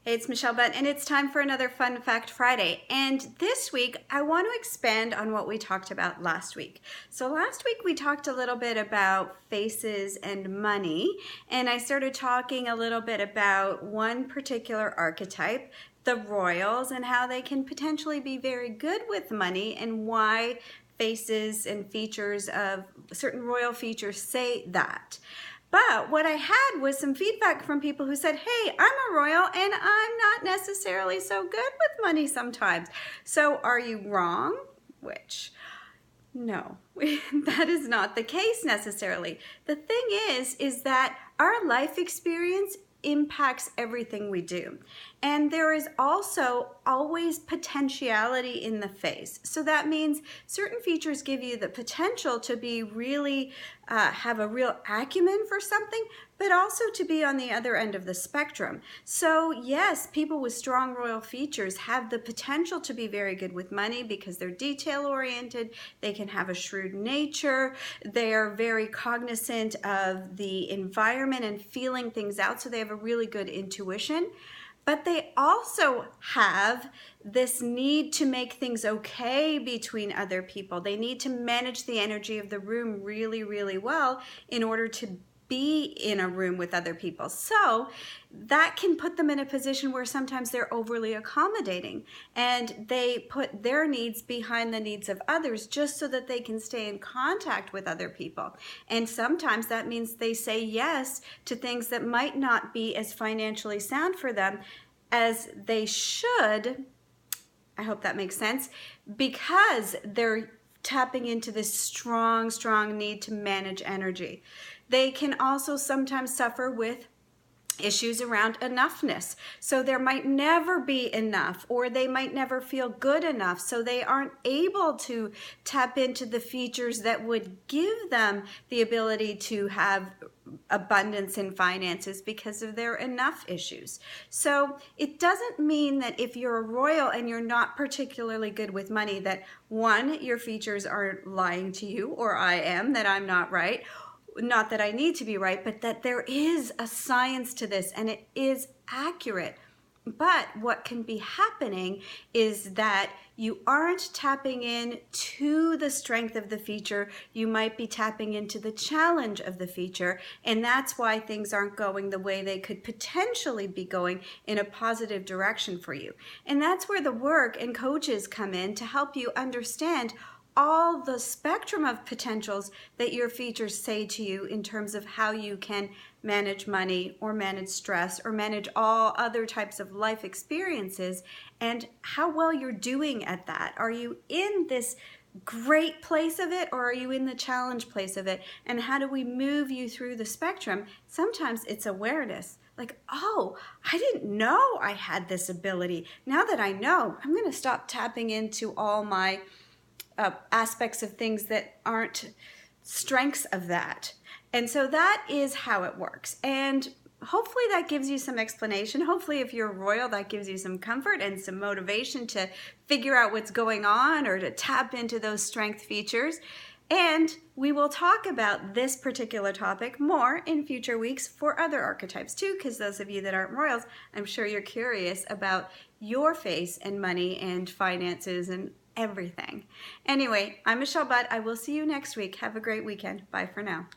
Hey, it's Michelle Butt, and it's time for another Fun Fact Friday. And this week, I want to expand on what we talked about last week. So last week, we talked a little bit about faces and money, and I started talking a little bit about one particular archetype, the royals, and how they can potentially be very good with money and why faces and features of certain royal features say that. But what I had was some feedback from people who said, hey, I'm a royal and I'm not necessarily so good with money sometimes. So are you wrong? Which, no, that is not the case necessarily. The thing is that our life experience impacts everything we do. And there is also always potentiality in the face. So that means certain features give you the potential to be really, have a real acumen for something, but also to be on the other end of the spectrum. So yes, people with strong royal features have the potential to be very good with money because they're detail-oriented, they can have a shrewd nature, they are very cognizant of the environment and feeling things out, so they have a really good intuition. But they also have this need to make things okay between other people. They need to manage the energy of the room really, really well in order to be in a room with other people. So that can put them in a position where sometimes they're overly accommodating and they put their needs behind the needs of others just so that they can stay in contact with other people. And sometimes that means they say yes to things that might not be as financially sound for them as they should. I hope that makes sense, because they're tapping into this strong need to manage energy. They can also sometimes suffer with issues around enoughness. So there might never be enough, or they might never feel good enough. So they aren't able to tap into the features that would give them the ability to have abundance in finances because of their enough issues. So it doesn't mean that if you're a royal and you're not particularly good with money, that one, your features are lying to you, or I am, that I'm not right. Not that I need to be right, but that there is a science to this and it is accurate. But what can be happening is that you aren't tapping in to the strength of the feature. You might be tapping into the challenge of the feature, and that's why things aren't going the way they could potentially be going in a positive direction for you. And that's where the work and coaches come in to help you understand all the spectrum of potentials that your features say to you in terms of how you can manage money or manage stress or manage all other types of life experiences, and how well you're doing at that. Are you in this great place of it, or are you in the challenge place of it? And how do we move you through the spectrum? Sometimes it's awareness. Like, oh, I didn't know I had this ability. Now that I know, I'm going to stop tapping into all my aspects of things that aren't strengths of that. And so that is how it works. And hopefully that gives you some explanation. Hopefully if you're royal, that gives you some comfort and some motivation to figure out what's going on or to tap into those strength features. And we will talk about this particular topic more in future weeks for other archetypes too, because those of you that aren't royals, I'm sure you're curious about your face and money and finances and everything. Anyway, I'm Michelle Butt. I will see you next week. Have a great weekend. Bye for now.